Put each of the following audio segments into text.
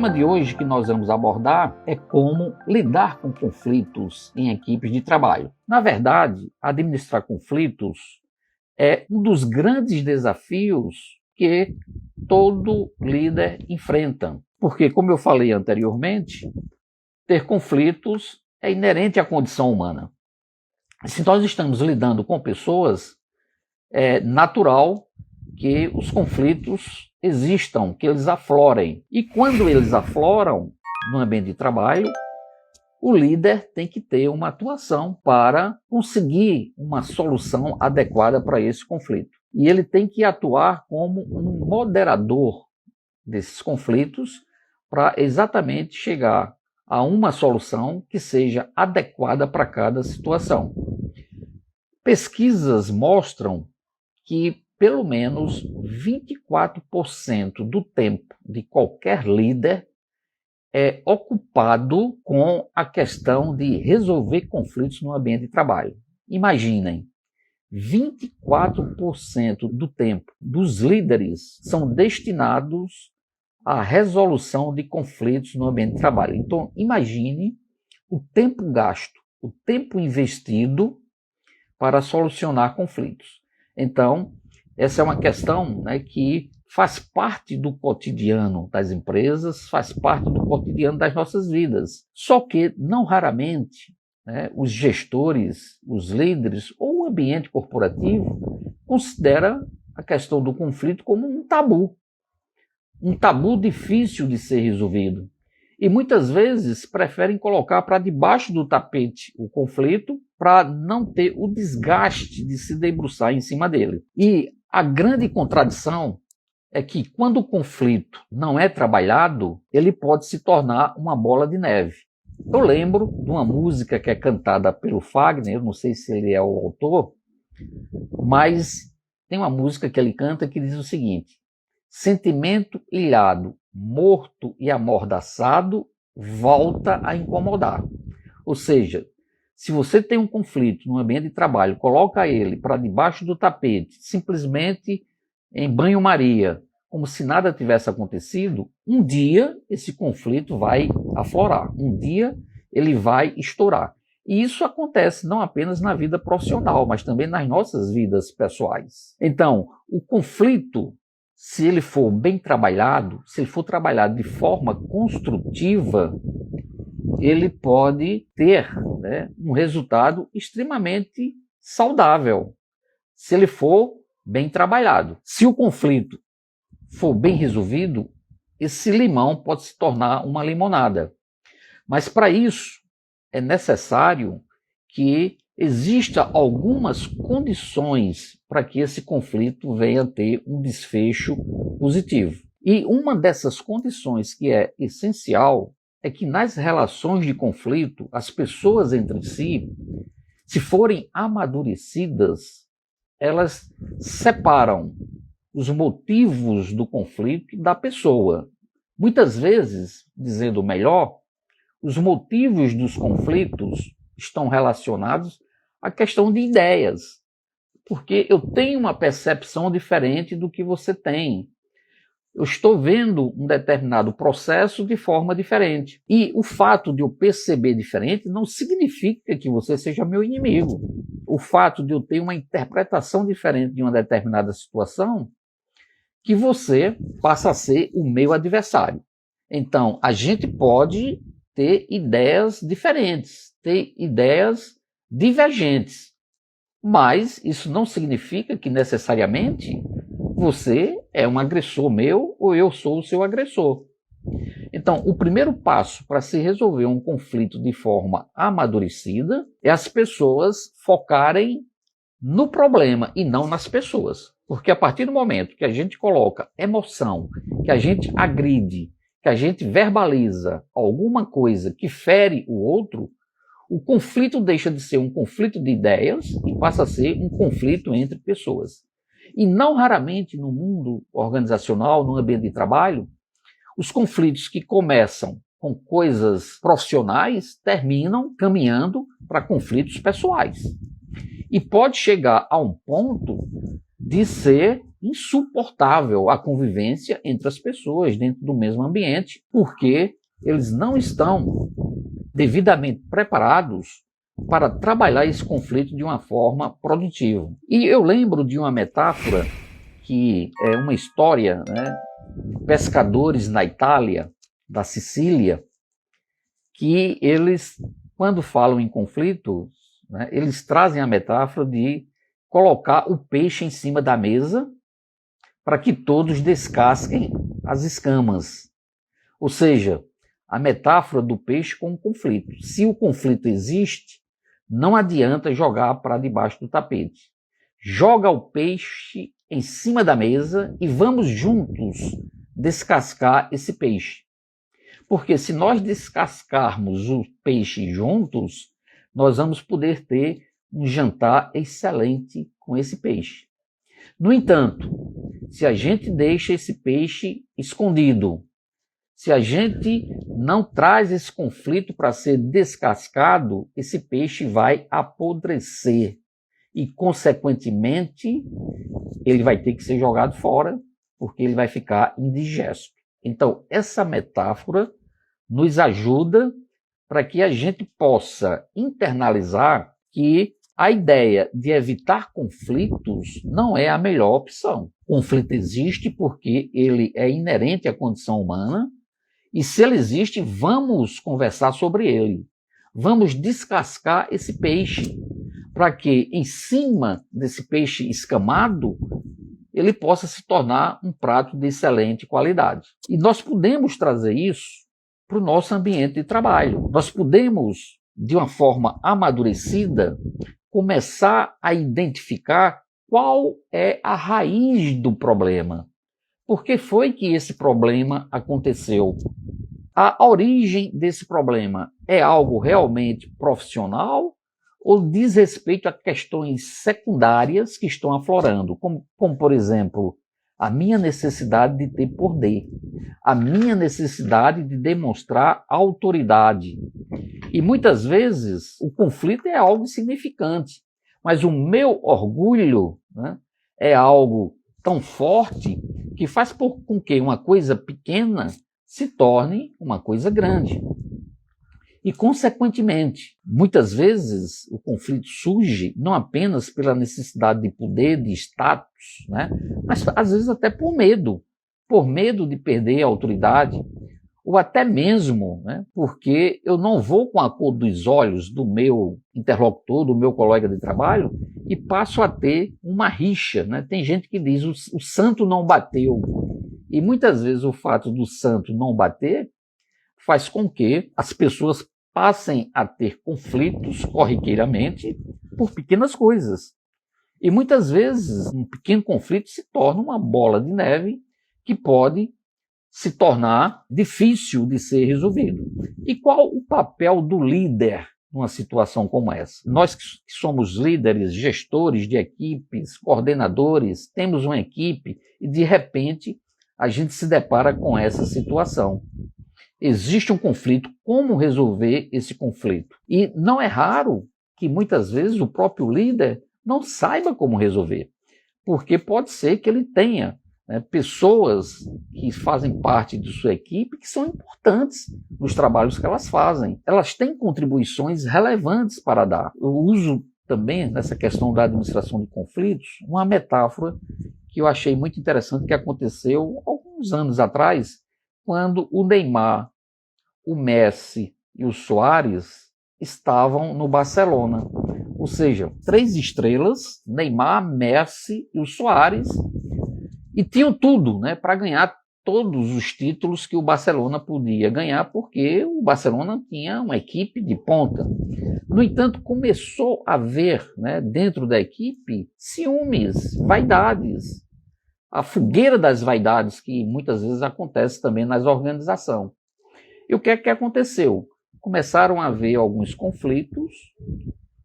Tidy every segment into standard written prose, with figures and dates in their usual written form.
tema de hoje que nós vamos abordar é como lidar com conflitos em equipes de trabalho. Na verdade, administrar conflitos é um dos grandes desafios que todo líder enfrenta. Porque, como eu falei anteriormente, ter conflitos é inerente à condição humana. Se nós estamos lidando com pessoas, é natural que os conflitos existam, que eles aflorem. E quando eles afloram no ambiente de trabalho, o líder tem que ter uma atuação para conseguir uma solução adequada para esse conflito. E ele tem que atuar como um moderador desses conflitos para exatamente chegar a uma solução que seja adequada para cada situação. Pesquisas mostram que pelo menos 24% do tempo de qualquer líder é ocupado com a questão de resolver conflitos no ambiente de trabalho. Imaginem, 24% do tempo dos líderes são destinados à resolução de conflitos no ambiente de trabalho. Então, imagine o tempo gasto, o tempo investido para solucionar conflitos. Então, essa é uma questão, que faz parte do cotidiano das empresas, faz parte do cotidiano das nossas vidas. Só que, não raramente, os gestores, os líderes ou o ambiente corporativo considera a questão do conflito como um tabu difícil de ser resolvido. E muitas vezes preferem colocar para debaixo do tapete o conflito para não ter o desgaste de se debruçar em cima dele. E a grande contradição é que quando o conflito não é trabalhado, ele pode se tornar uma bola de neve. Eu lembro de uma música que é cantada pelo Fagner, eu não sei se ele é o autor, mas tem uma música que ele canta que diz o seguinte: sentimento ilhado, morto e amordaçado, volta a incomodar. Ou seja, se você tem um conflito no ambiente de trabalho, coloca ele para debaixo do tapete, simplesmente em banho-maria, como se nada tivesse acontecido, um dia esse conflito vai aflorar, um dia ele vai estourar. E isso acontece não apenas na vida profissional, mas também nas nossas vidas pessoais. Então, o conflito, se ele for bem trabalhado, se ele for trabalhado de forma construtiva, ele pode ter um resultado extremamente saudável, se ele for bem trabalhado. Se o conflito for bem resolvido, esse limão pode se tornar uma limonada. Mas para isso é necessário que existam algumas condições para que esse conflito venha a ter um desfecho positivo. E uma dessas condições que é essencial é que nas relações de conflito, as pessoas entre si, se forem amadurecidas, elas separam os motivos do conflito da pessoa. Muitas vezes, dizendo melhor, os motivos dos conflitos estão relacionados à questão de ideias, porque eu tenho uma percepção diferente do que você tem. Eu estou vendo um determinado processo de forma diferente. E o fato de eu perceber diferente não significa que você seja meu inimigo. O fato de eu ter uma interpretação diferente de uma determinada situação, que você passa a ser o meu adversário. Então, a gente pode ter ideias diferentes, ter ideias divergentes, mas isso não significa que necessariamente você é um agressor meu ou eu sou o seu agressor. Então, o primeiro passo para se resolver um conflito de forma amadurecida é as pessoas focarem no problema e não nas pessoas. Porque a partir do momento que a gente coloca emoção, que a gente agride, que a gente verbaliza alguma coisa que fere o outro, o conflito deixa de ser um conflito de ideias e passa a ser um conflito entre pessoas. E não raramente no mundo organizacional, no ambiente de trabalho, os conflitos que começam com coisas profissionais terminam caminhando para conflitos pessoais. E pode chegar a um ponto de ser insuportável a convivência entre as pessoas dentro do mesmo ambiente, porque eles não estão devidamente preparados para trabalhar esse conflito de uma forma produtiva. E eu lembro de uma metáfora que é uma história, né, de pescadores na Itália, da Sicília, que eles, quando falam em conflito, né, eles trazem a metáfora de colocar o peixe em cima da mesa para que todos descasquem as escamas. Ou seja, a metáfora do peixe com o conflito. Se o conflito existe, não adianta jogar para debaixo do tapete. Joga o peixe em cima da mesa e vamos juntos descascar esse peixe. Porque se nós descascarmos o peixe juntos, nós vamos poder ter um jantar excelente com esse peixe. No entanto, se a gente deixa esse peixe escondido, se a gente não traz esse conflito para ser descascado, esse peixe vai apodrecer e, consequentemente, ele vai ter que ser jogado fora, porque ele vai ficar indigesto. Então, essa metáfora nos ajuda para que a gente possa internalizar que a ideia de evitar conflitos não é a melhor opção. O conflito existe porque ele é inerente à condição humana, e se ele existe, vamos conversar sobre ele. Vamos descascar esse peixe, para que em cima desse peixe escamado, ele possa se tornar um prato de excelente qualidade. E nós podemos trazer isso para o nosso ambiente de trabalho. Nós podemos, de uma forma amadurecida, começar a identificar qual é a raiz do problema. Por que foi que esse problema aconteceu? A origem desse problema é algo realmente profissional ou diz respeito a questões secundárias que estão aflorando, como por exemplo, a minha necessidade de ter poder, a minha necessidade de demonstrar autoridade. E muitas vezes o conflito é algo insignificante, mas o meu orgulho, né, é algo tão forte que faz com que uma coisa pequena se torne uma coisa grande. E, consequentemente, muitas vezes o conflito surge não apenas pela necessidade de poder, de status, né? Mas às vezes até por medo de perder a autoridade, ou até mesmo, né, porque eu não vou com a cor dos olhos do meu interlocutor, do meu colega de trabalho, e passo a ter uma rixa. Né? Tem gente que diz o santo não bateu. E muitas vezes o fato do santo não bater faz com que as pessoas passem a ter conflitos corriqueiramente por pequenas coisas. E muitas vezes um pequeno conflito se torna uma bola de neve que pode se tornar difícil de ser resolvido. E qual o papel do líder numa situação como essa? Nós que somos líderes, gestores de equipes, coordenadores, temos uma equipe e de repente a gente se depara com essa situação. Existe um conflito, como resolver esse conflito? E não é raro que muitas vezes o próprio líder não saiba como resolver, porque pode ser que ele tenha, né, pessoas que fazem parte de sua equipe que são importantes nos trabalhos que elas fazem. Elas têm contribuições relevantes para dar. Eu uso também, nessa questão da administração de conflitos, uma metáfora que eu achei muito interessante que aconteceu alguns anos atrás, quando o Neymar, o Messi e o Suárez estavam no Barcelona. Ou seja, 3 estrelas, Neymar, Messi e o Suárez, e tinham tudo, né, para ganhar todos os títulos que o Barcelona podia ganhar, porque o Barcelona tinha uma equipe de ponta. No entanto, começou a haver, né, dentro da equipe ciúmes, vaidades, a fogueira das vaidades que muitas vezes acontece também nas organizações. E o que é que aconteceu? Começaram a haver alguns conflitos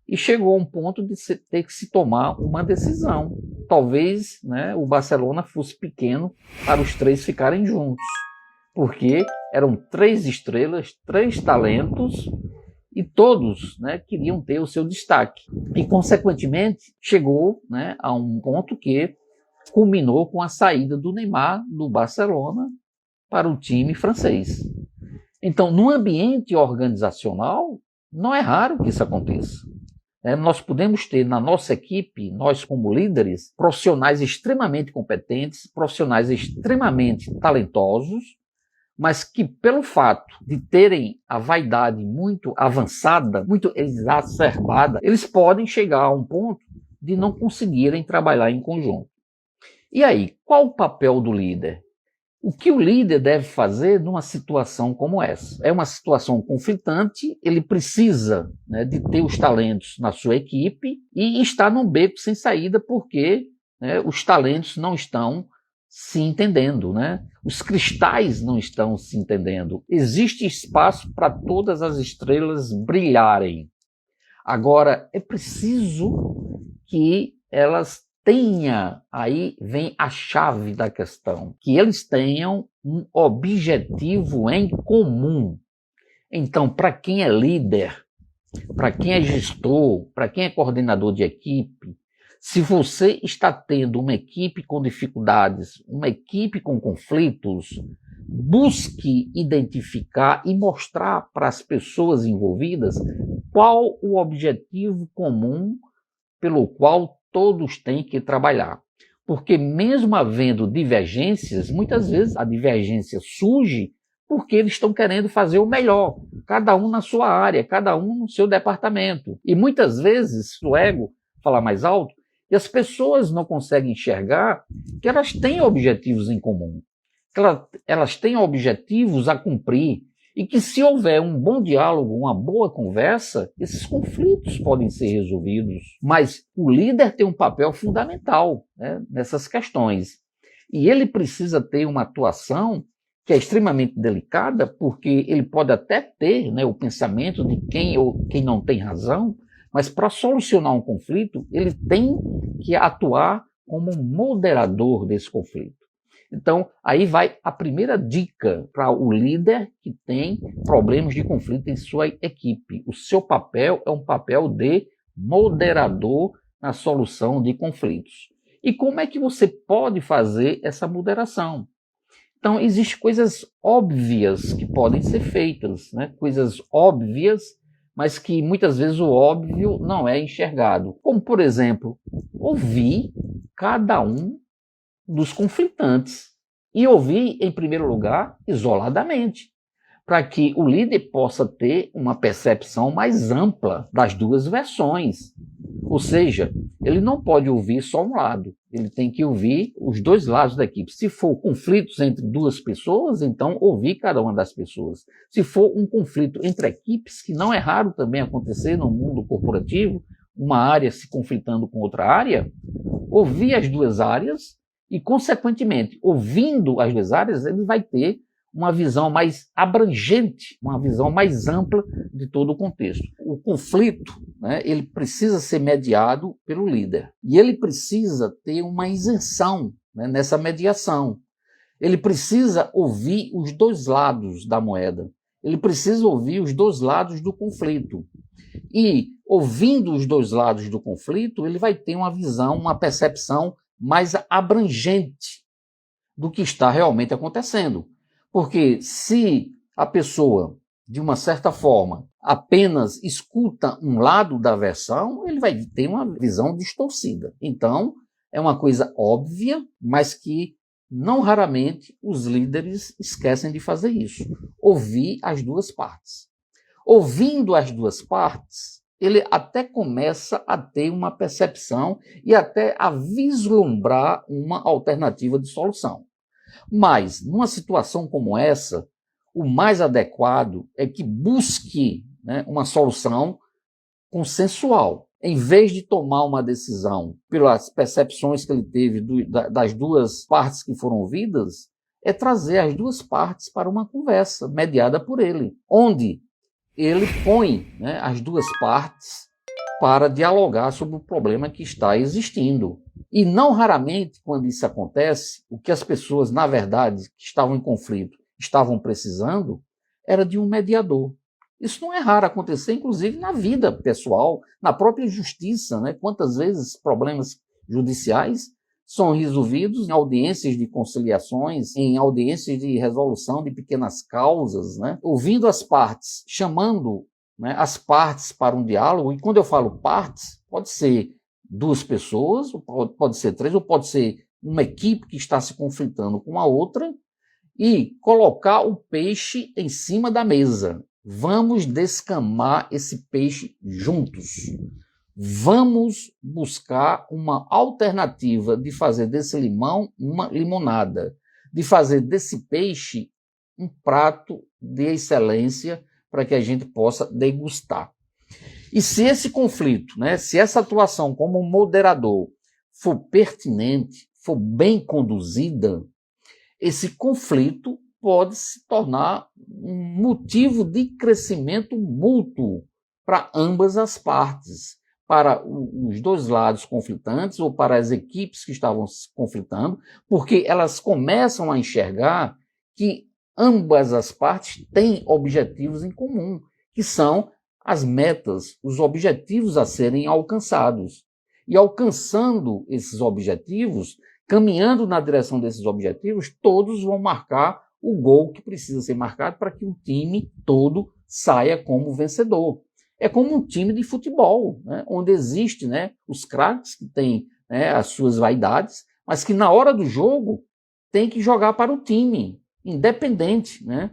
e chegou a um ponto de ter que se tomar uma decisão. Talvez, né, o Barcelona fosse pequeno para os 3 ficarem juntos, porque eram 3 estrelas, 3 talentos, e todos, né, queriam ter o seu destaque. E, consequentemente, chegou, né, a um ponto que culminou com a saída do Neymar do Barcelona para o time francês. Então, no ambiente organizacional, não é raro que isso aconteça. Nós podemos ter na nossa equipe, nós como líderes, profissionais extremamente competentes, profissionais extremamente talentosos, mas que pelo fato de terem a vaidade muito avançada, muito exacerbada, eles podem chegar a um ponto de não conseguirem trabalhar em conjunto. E aí, qual o papel do líder? O que o líder deve fazer numa situação como essa? É uma situação conflitante, ele precisa, né, de ter os talentos na sua equipe e está num beco sem saída porque, né, os talentos não estão se entendendo, né? Os cristais não estão se entendendo. Existe espaço para todas as estrelas brilharem. Agora, é preciso que elas tenha, aí vem a chave da questão, que eles tenham um objetivo em comum. Então, para quem é líder, para quem é gestor, para quem é coordenador de equipe, se você está tendo uma equipe com dificuldades, uma equipe com conflitos, busque identificar e mostrar para as pessoas envolvidas qual o objetivo comum pelo qual todos têm que trabalhar. Porque mesmo havendo divergências, muitas vezes a divergência surge porque eles estão querendo fazer o melhor, cada um na sua área, cada um no seu departamento. E muitas vezes o ego fala mais alto e as pessoas não conseguem enxergar que elas têm objetivos em comum, que elas têm objetivos a cumprir e que se houver um bom diálogo, uma boa conversa, esses conflitos podem ser resolvidos. Mas o líder tem um papel fundamental, né, nessas questões. E ele precisa ter uma atuação que é extremamente delicada, porque ele pode até ter, né, o pensamento de quem não tem razão, mas para solucionar um conflito, ele tem que atuar como um moderador desse conflito. Então, aí vai a primeira dica para o líder que tem problemas de conflito em sua equipe. O seu papel é um papel de moderador na solução de conflitos. E como é que você pode fazer essa moderação? Então, existem coisas óbvias que podem ser feitas, né? Coisas óbvias, mas que muitas vezes o óbvio não é enxergado. Como, por exemplo, ouvir cada um dos conflitantes e ouvir, em primeiro lugar, isoladamente, para que o líder possa ter uma percepção mais ampla das duas versões. Ou seja, ele não pode ouvir só um lado, ele tem que ouvir os dois lados da equipe. Se for conflitos entre duas pessoas, então ouvir cada uma das pessoas. Se for um conflito entre equipes, que não é raro também acontecer no mundo corporativo, uma área se conflitando com outra área, ouvir as duas áreas e, consequentemente, ouvindo as duas áreas, ele vai ter uma visão mais abrangente, uma visão mais ampla de todo o contexto. O conflito, né, ele precisa ser mediado pelo líder. E ele precisa ter uma isenção, né, nessa mediação. Ele precisa ouvir os dois lados da moeda. Ele precisa ouvir os dois lados do conflito. E, ouvindo os dois lados do conflito, ele vai ter uma visão, uma percepção mais abrangente do que está realmente acontecendo. Porque se a pessoa, de uma certa forma, apenas escuta um lado da versão, ele vai ter uma visão distorcida. Então, é uma coisa óbvia, mas que não raramente os líderes esquecem de fazer isso. Ouvir as duas partes. Ouvindo as duas partes, ele até começa a ter uma percepção e até a vislumbrar uma alternativa de solução. Mas, numa situação como essa, o mais adequado é que busque, né, uma solução consensual. Em vez de tomar uma decisão pelas percepções que ele teve das duas partes que foram ouvidas, é trazer as duas partes para uma conversa mediada por ele, onde ele põe, né, as duas partes para dialogar sobre o problema que está existindo. E não raramente, quando isso acontece, o que as pessoas, na verdade, que estavam em conflito, estavam precisando, era de um mediador. Isso não é raro acontecer, inclusive na vida pessoal, na própria justiça, né? Quantas vezes problemas judiciais são resolvidos em audiências de conciliações, em audiências de resolução de pequenas causas, né? Ouvindo as partes, chamando, né, as partes para um diálogo. E quando eu falo partes, pode ser 2 pessoas, pode ser 3, ou pode ser uma equipe que está se conflitando com a outra, e colocar o peixe em cima da mesa. Vamos descamar esse peixe juntos. Vamos buscar uma alternativa de fazer desse limão uma limonada, de fazer desse peixe um prato de excelência para que a gente possa degustar. E se esse conflito, né, se essa atuação como moderador for pertinente, for bem conduzida, esse conflito pode se tornar um motivo de crescimento mútuo para ambas as partes, para os 2 lados conflitantes ou para as equipes que estavam se conflitando, porque elas começam a enxergar que ambas as partes têm objetivos em comum, que são as metas, os objetivos a serem alcançados. E alcançando esses objetivos, caminhando na direção desses objetivos, todos vão marcar o gol que precisa ser marcado para que o time todo saia como vencedor. É como um time de futebol, né, onde existe, né, os craques que têm, né, as suas vaidades, mas que na hora do jogo tem que jogar para o time, independente, né,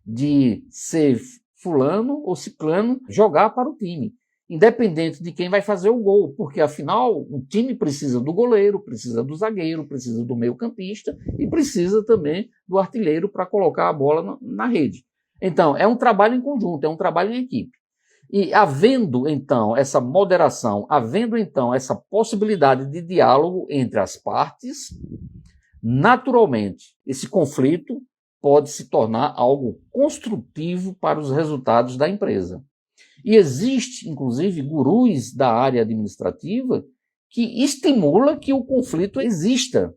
de ser fulano ou ciclano, jogar para o time, independente de quem vai fazer o gol, porque afinal o time precisa do goleiro, precisa do zagueiro, precisa do meio-campista e precisa também do artilheiro para colocar a bola na rede. Então, é um trabalho em conjunto, é um trabalho em equipe. E havendo então essa moderação, havendo então essa possibilidade de diálogo entre as partes, naturalmente esse conflito pode se tornar algo construtivo para os resultados da empresa. E existe, inclusive, gurus da área administrativa que estimula que o conflito exista,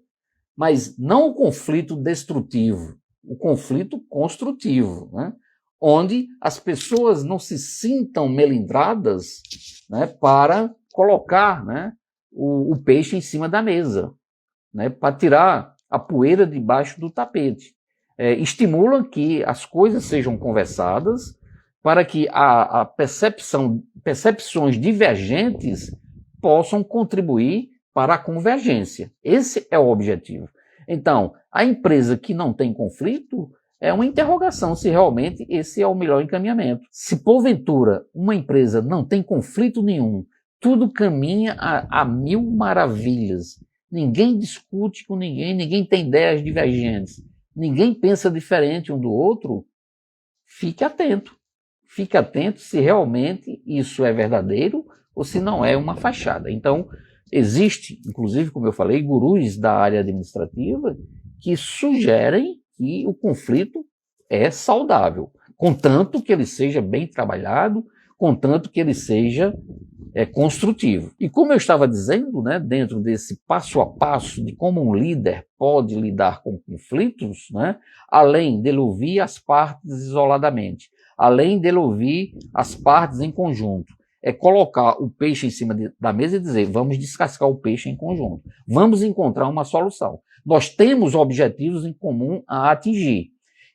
mas não o conflito destrutivo, o conflito construtivo, né? Onde as pessoas não se sintam melindradas, né, para colocar, né, o peixe em cima da mesa, né, para tirar a poeira debaixo do tapete. Estimula que as coisas sejam conversadas para que a percepções divergentes possam contribuir para a convergência. Esse é o objetivo. Então, a empresa que não tem conflito é uma interrogação se realmente esse é o melhor encaminhamento. Se porventura uma empresa não tem conflito nenhum, tudo caminha a mil maravilhas, ninguém discute com ninguém, ninguém tem ideias divergentes, ninguém pensa diferente um do outro, fique atento. Fique atento se realmente isso é verdadeiro ou se não é uma fachada. Então, existe, inclusive, como eu falei, gurus da área administrativa que sugerem que o conflito é saudável, contanto que ele seja bem trabalhado, contanto que ele seja construtivo. E como eu estava dizendo, né, dentro desse passo a passo de como um líder pode lidar com conflitos, né, além dele ouvir as partes isoladamente, além dele ouvir as partes em conjunto, é colocar o peixe em cima da mesa e dizer, vamos descascar o peixe em conjunto, vamos encontrar uma solução. Nós temos objetivos em comum a atingir.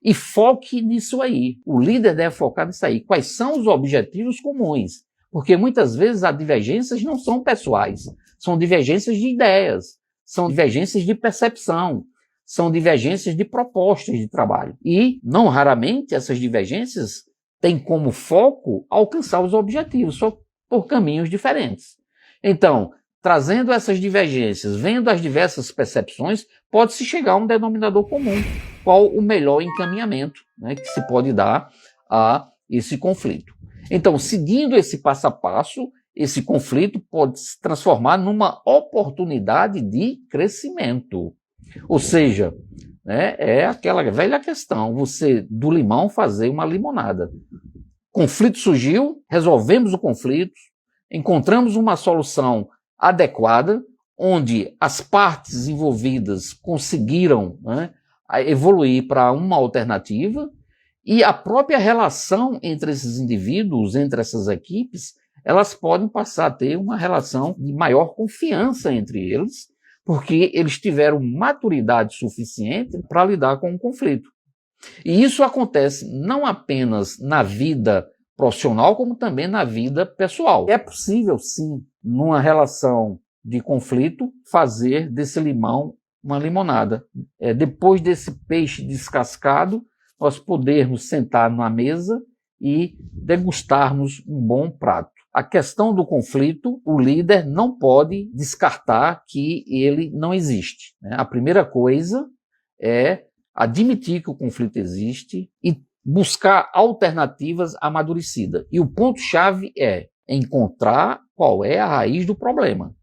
E foque nisso aí. O líder deve focar nisso aí. Quais são os objetivos comuns? Porque muitas vezes as divergências não são pessoais, são divergências de ideias, são divergências de percepção, são divergências de propostas de trabalho. E, não raramente, essas divergências têm como foco alcançar os objetivos, só por caminhos diferentes. Então, trazendo essas divergências, vendo as diversas percepções, pode-se chegar a um denominador comum. Qual o melhor encaminhamento, né, que se pode dar a esse conflito. Então, seguindo esse passo a passo, esse conflito pode se transformar numa oportunidade de crescimento. Ou seja, né, é aquela velha questão, você do limão fazer uma limonada. Conflito surgiu, resolvemos o conflito, encontramos uma solução adequada, onde as partes envolvidas conseguiram, né, evoluir para uma alternativa, e a própria relação entre esses indivíduos, entre essas equipes, elas podem passar a ter uma relação de maior confiança entre eles, porque eles tiveram maturidade suficiente para lidar com o conflito. E isso acontece não apenas na vida profissional, como também na vida pessoal. É possível, sim, numa relação de conflito, fazer desse limão uma limonada. Depois desse peixe descascado, nós podermos sentar na mesa e degustarmos um bom prato. A questão do conflito, o líder não pode descartar que ele não existe, né? A primeira coisa é admitir que o conflito existe e buscar alternativas amadurecidas. E o ponto-chave é encontrar qual é a raiz do problema.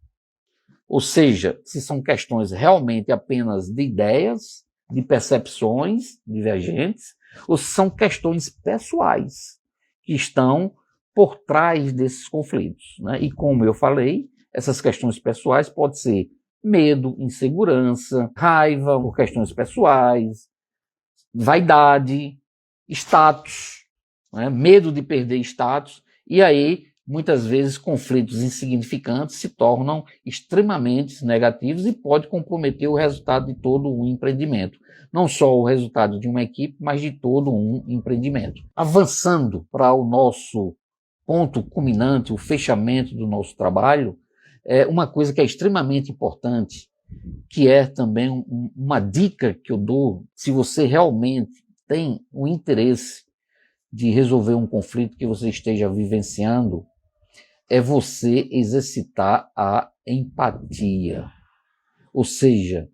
Ou seja, se são questões realmente apenas de ideias, de percepções divergentes, ou se são questões pessoais que estão por trás desses conflitos, né? E como eu falei, essas questões pessoais podem ser medo, insegurança, raiva por questões pessoais, vaidade, status, né? Medo de perder status, e aí muitas vezes conflitos insignificantes se tornam extremamente negativos e pode comprometer o resultado de todo um empreendimento. Não só o resultado de uma equipe, mas de todo um empreendimento. Avançando para o nosso ponto culminante, o fechamento do nosso trabalho, é uma coisa que é extremamente importante, que é também uma dica que eu dou, se você realmente tem o interesse de resolver um conflito que você esteja vivenciando, é você exercitar a empatia. Ou seja,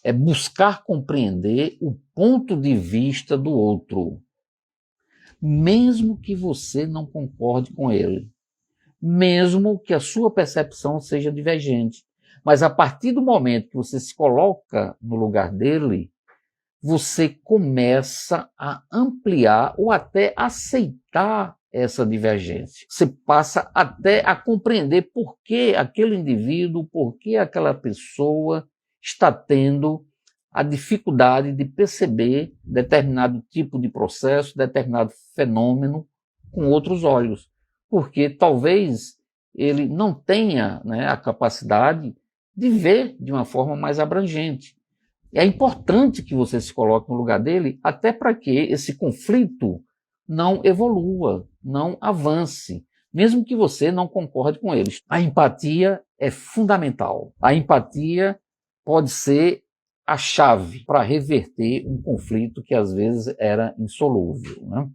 é buscar compreender o ponto de vista do outro, mesmo que você não concorde com ele, mesmo que a sua percepção seja divergente. Mas a partir do momento que você se coloca no lugar dele, você começa a ampliar ou até aceitar essa divergência. Você passa até a compreender por que aquele indivíduo, por que aquela pessoa está tendo a dificuldade de perceber determinado tipo de processo, determinado fenômeno com outros olhos. Porque talvez ele não tenha, né, a capacidade de ver de uma forma mais abrangente. É importante que você se coloque no lugar dele, até para que esse conflito não evolua, não avance, mesmo que você não concorde com eles. A empatia é fundamental. A empatia pode ser a chave para reverter um conflito que às vezes era insolúvel, né?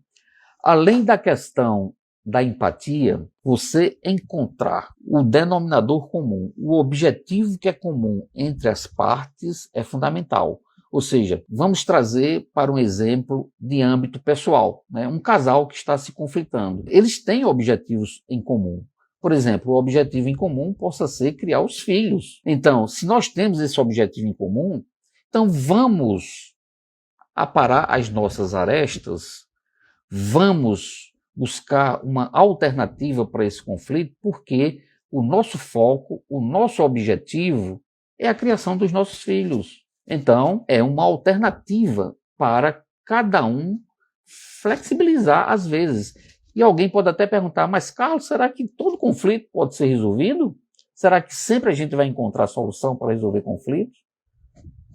Além da questão da empatia, você encontrar o denominador comum, o objetivo que é comum entre as partes é fundamental. Ou seja, vamos trazer para um exemplo de âmbito pessoal, né? Um casal que está se conflitando. Eles têm objetivos em comum. Por exemplo, o objetivo em comum possa ser criar os filhos. Então, se nós temos esse objetivo em comum, então vamos aparar as nossas arestas, vamos buscar uma alternativa para esse conflito, porque o nosso foco, o nosso objetivo é a criação dos nossos filhos. Então, é uma alternativa para cada um flexibilizar às vezes. E alguém pode até perguntar, mas Carlos, será que todo conflito pode ser resolvido? Será que sempre a gente vai encontrar solução para resolver conflitos?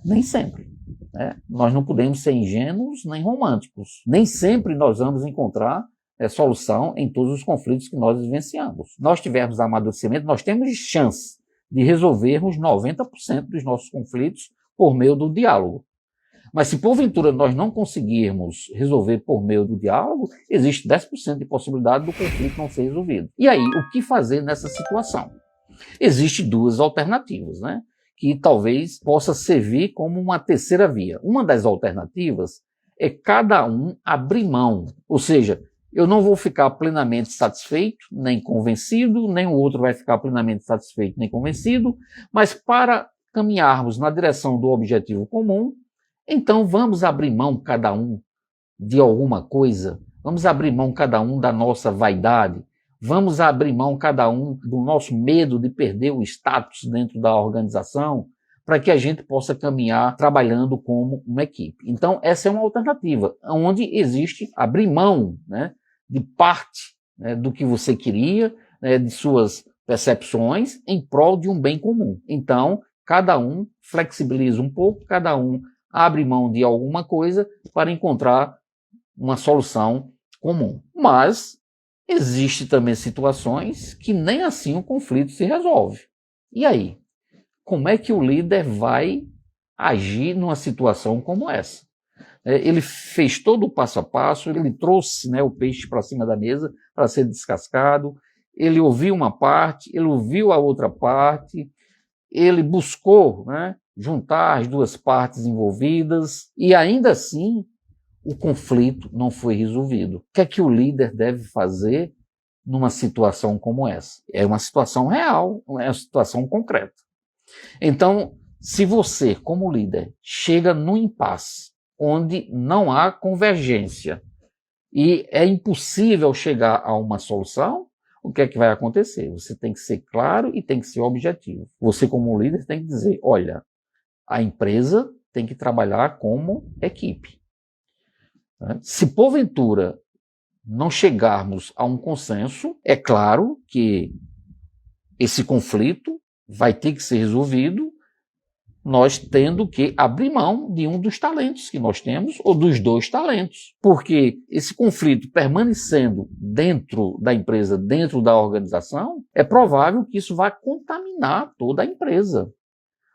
Nem sempre, né? Nós não podemos ser ingênuos nem românticos. Nem sempre nós vamos encontrar solução em todos os conflitos que nós vivenciamos. Nós tivermos amadurecimento, nós temos chance de resolvermos 90% dos nossos conflitos por meio do diálogo. Mas se porventura nós não conseguirmos resolver por meio do diálogo, existe 10% de possibilidade do conflito não ser resolvido. E aí, o que fazer nessa situação? Existem duas alternativas, né? Que talvez possa servir como uma terceira via. Uma das alternativas é cada um abrir mão, ou seja, eu não vou ficar plenamente satisfeito, nem convencido, nem o outro vai ficar plenamente satisfeito, nem convencido, mas para caminharmos na direção do objetivo comum, então vamos abrir mão cada um de alguma coisa, vamos abrir mão cada um da nossa vaidade, vamos abrir mão cada um do nosso medo de perder o status dentro da organização, para que a gente possa caminhar trabalhando como uma equipe. Então, essa é uma alternativa, onde existe abrir mão, né, de parte, né, do que você queria, né, de suas percepções, em prol de um bem comum. Então, cada um flexibiliza um pouco, cada um abre mão de alguma coisa para encontrar uma solução comum. Mas existem também situações que nem assim o conflito se resolve. E aí? Como é que o líder vai agir numa situação como essa? Ele fez todo o passo a passo, ele trouxe, né, o peixe para cima da mesa para ser descascado, ele ouviu uma parte, ele ouviu a outra parte, ele buscou, né, juntar as duas partes envolvidas e ainda assim o conflito não foi resolvido. O que é que o líder deve fazer numa situação como essa? É uma situação real, é uma situação concreta. Então, se você, como líder, chega num impasse onde não há convergência e é impossível chegar a uma solução, o que é que vai acontecer? Você tem que ser claro e tem que ser objetivo. Você, como líder, tem que dizer, olha, a empresa tem que trabalhar como equipe. Se porventura não chegarmos a um consenso, é claro que esse conflito vai ter que ser resolvido nós tendo que abrir mão de um dos talentos que nós temos, ou dos dois talentos. Porque esse conflito permanecendo dentro da empresa, dentro da organização, é provável que isso vai contaminar toda a empresa.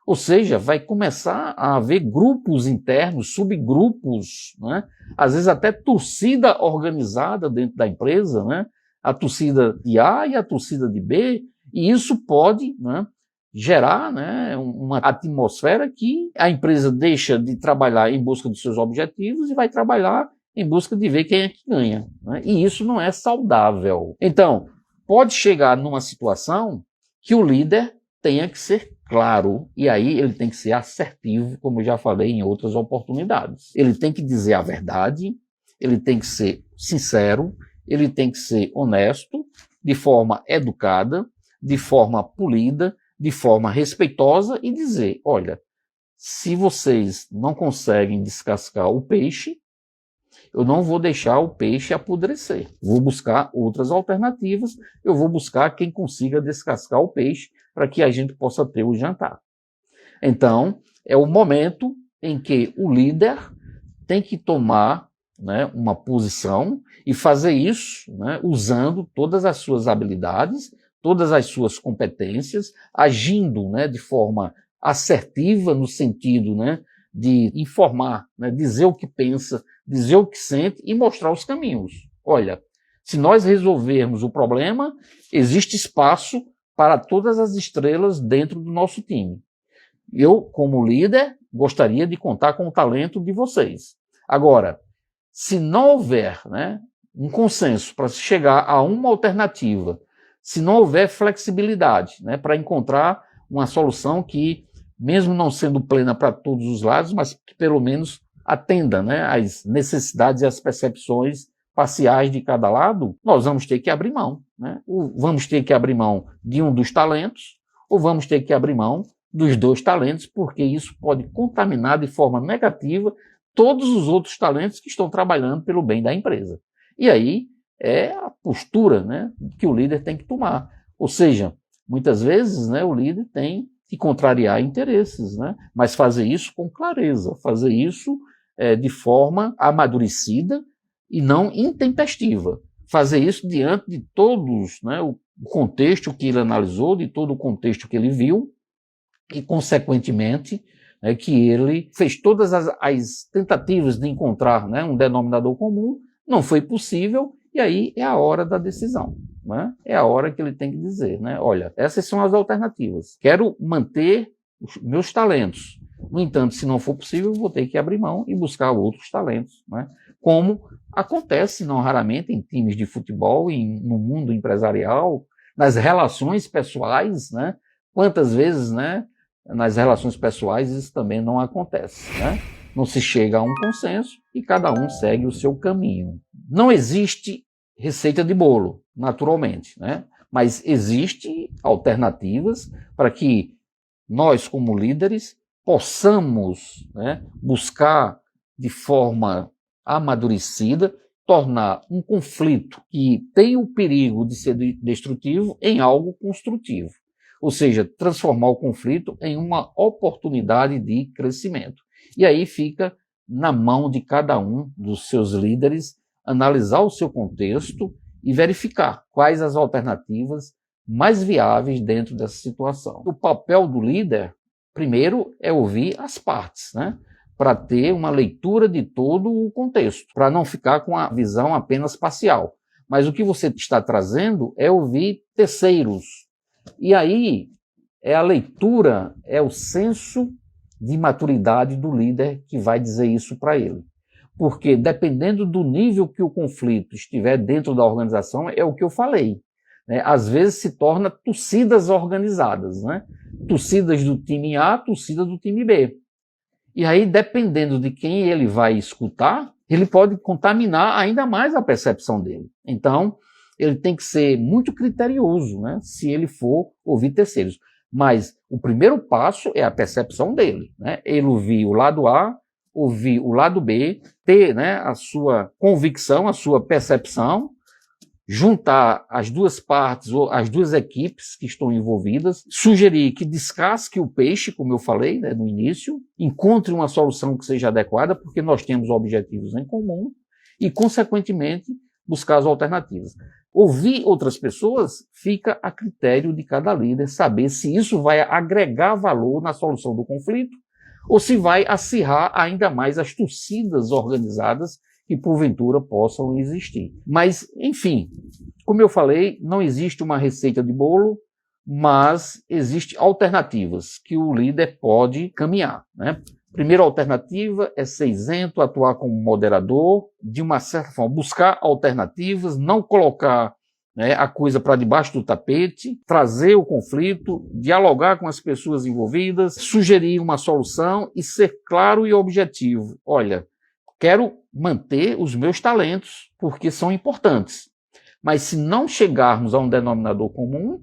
Ou seja, vai começar a haver grupos internos, subgrupos, né? Às vezes até torcida organizada dentro da empresa, né? A torcida de A e a torcida de B, e isso pode, né, gerar, né, uma atmosfera que a empresa deixa de trabalhar em busca dos seus objetivos e vai trabalhar em busca de ver quem é que ganha, né? E isso não é saudável. Então, pode chegar numa situação que o líder tenha que ser claro, e aí ele tem que ser assertivo, como eu já falei em outras oportunidades. Ele tem que dizer a verdade, ele tem que ser sincero, ele tem que ser honesto, de forma educada, de forma polida, de forma respeitosa e dizer, olha, se vocês não conseguem descascar o peixe, eu não vou deixar o peixe apodrecer. Vou buscar outras alternativas, eu vou buscar quem consiga descascar o peixe para que a gente possa ter o jantar. Então, é o momento em que o líder tem que tomar, né, uma posição e fazer isso, né, usando todas as suas habilidades, todas as suas competências, agindo, né, de forma assertiva no sentido, né, de informar, né, dizer o que pensa, dizer o que sente e mostrar os caminhos. Olha, se nós resolvermos o problema, existe espaço para todas as estrelas dentro do nosso time. Eu, como líder, gostaria de contar com o talento de vocês. Agora, se não houver, né, um consenso para se chegar a uma alternativa, se não houver flexibilidade, né, para encontrar uma solução que, mesmo não sendo plena para todos os lados, mas que pelo menos atenda, né, às necessidades e às percepções parciais de cada lado, nós vamos ter que abrir mão. Né? Ou vamos ter que abrir mão de um dos talentos, ou vamos ter que abrir mão dos dois talentos, porque isso pode contaminar de forma negativa todos os outros talentos que estão trabalhando pelo bem da empresa. E aí é a postura, né, que o líder tem que tomar. Ou seja, muitas vezes, né, o líder tem que contrariar interesses, né, mas fazer isso com clareza, fazer isso de forma amadurecida e não intempestiva. Fazer isso diante de todos, né, o contexto que ele analisou, de todo o contexto que ele viu, e, consequentemente, né, que ele fez todas as tentativas de encontrar, né, um denominador comum, não foi possível, e aí é a hora da decisão. Né? É a hora que ele tem que dizer, né, olha, essas são as alternativas. Quero manter os meus talentos. No entanto, se não for possível, vou ter que abrir mão e buscar outros talentos. Né? Como acontece não raramente em times de futebol, no mundo empresarial, nas relações pessoais, né? Quantas vezes, né, nas relações pessoais isso também não acontece, né? Não se chega a um consenso e cada um segue o seu caminho. Não existe receita de bolo, naturalmente, né? Mas existem alternativas para que nós, como líderes, possamos, né, buscar de forma amadurecida, tornar um conflito que tem o perigo de ser destrutivo em algo construtivo. ou seja, transformar o conflito em uma oportunidade de crescimento. E aí fica na mão de cada um dos seus líderes analisar o seu contexto e verificar quais as alternativas mais viáveis dentro dessa situação. O papel do líder, primeiro, é ouvir as partes, né? Para ter uma leitura de todo o contexto, para não ficar com a visão apenas parcial. Mas o que você está trazendo é ouvir terceiros. E aí é a leitura, é o senso de maturidade do líder que vai dizer isso para ele. Porque dependendo do nível que o conflito estiver dentro da organização, é o que eu falei, né? Às vezes se torna torcidas organizadas, né? Torcidas do time A, torcida do time B. E aí, dependendo de quem ele vai escutar, ele pode contaminar ainda mais a percepção dele. Então, ele tem que ser muito criterioso, né, se ele for ouvir terceiros. Mas o primeiro passo é a percepção dele, né? Ele ouvir o lado A, ouvir o lado B, ter, né, a sua convicção, a sua percepção, juntar as duas partes ou as duas equipes que estão envolvidas, sugerir que descasque o peixe, como eu falei, né, no início, encontre uma solução que seja adequada, porque nós temos objetivos em comum, e, consequentemente, buscar as alternativas. Ouvir outras pessoas fica a critério de cada líder saber se isso vai agregar valor na solução do conflito ou se vai acirrar ainda mais as torcidas organizadas que porventura possam existir. Mas, enfim, como eu falei, não existe uma receita de bolo, mas existem alternativas que o líder pode caminhar, né? Primeira alternativa é ser isento, atuar como moderador, de uma certa forma, buscar alternativas, não colocar, né, a coisa para debaixo do tapete, trazer o conflito, dialogar com as pessoas envolvidas, sugerir uma solução e ser claro e objetivo. Olha, quero manter os meus talentos, porque são importantes. Mas se não chegarmos a um denominador comum,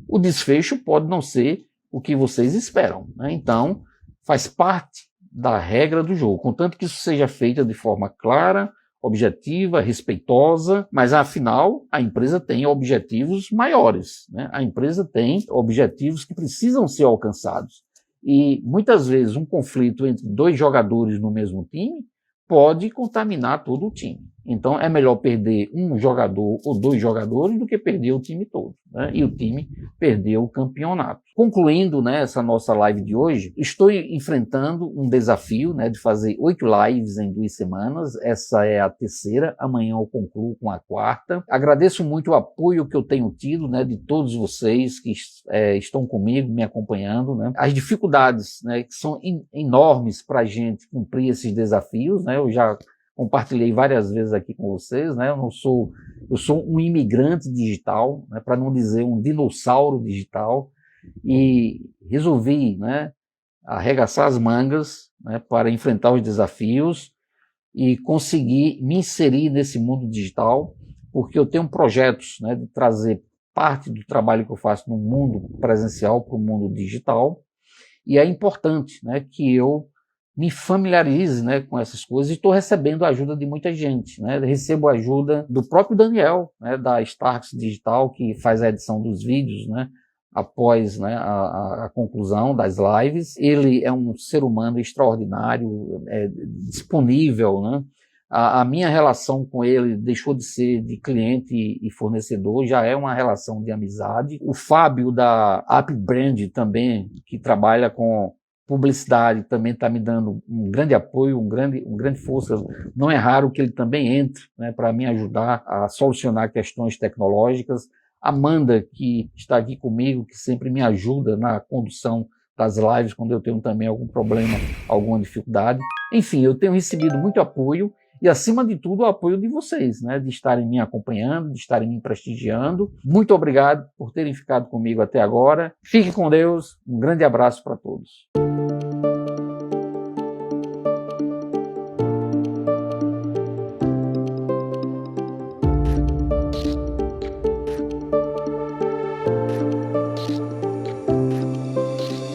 o desfecho pode não ser o que vocês esperam, né? Então, faz parte da regra do jogo, contanto que isso seja feito de forma clara, objetiva, respeitosa, mas afinal a empresa tem objetivos maiores, né? A empresa tem objetivos que precisam ser alcançados. E muitas vezes um conflito entre dois jogadores no mesmo time pode contaminar todo o time. Então é melhor perder um jogador ou dois jogadores do que perder o time todo, né? E o time perder o campeonato. Concluindo, né, essa nossa live de hoje, estou enfrentando um desafio, né, de fazer 8 lives em 2 semanas. Essa é a terceira, amanhã eu concluo com a quarta. Agradeço muito o apoio que eu tenho tido, né, de todos vocês que estão comigo, me acompanhando, né? As dificuldades, né, que são enormes para a gente cumprir esses desafios, né? Eu já compartilhei várias vezes aqui com vocês, né? Eu sou um imigrante digital, né, para não dizer um dinossauro digital, e resolvi, né, arregaçar as mangas, né, para enfrentar os desafios e conseguir me inserir nesse mundo digital, porque eu tenho projetos, né, de trazer parte do trabalho que eu faço no mundo presencial para o mundo digital, e é importante, né, que eu me familiarize, né, com essas coisas, e estou recebendo a ajuda de muita gente, né? Recebo a ajuda do próprio Daniel, né, da Starks Digital, que faz a edição dos vídeos, né, após, né, a conclusão das lives. Ele é um ser humano extraordinário, disponível, né? A minha relação com ele deixou de ser de cliente e fornecedor, já é uma relação de amizade. O Fábio da App Brand também, que trabalha com publicidade, também está me dando um grande apoio, um grande força. Não é raro que ele também entre, né, para me ajudar a solucionar questões tecnológicas. Amanda, que está aqui comigo, que sempre me ajuda na condução das lives, quando eu tenho também algum problema, alguma dificuldade. Enfim, eu tenho recebido muito apoio e, acima de tudo, o apoio de vocês, né, de estarem me acompanhando, de estarem me prestigiando. Muito obrigado por terem ficado comigo até agora. Fique com Deus. Um grande abraço para todos.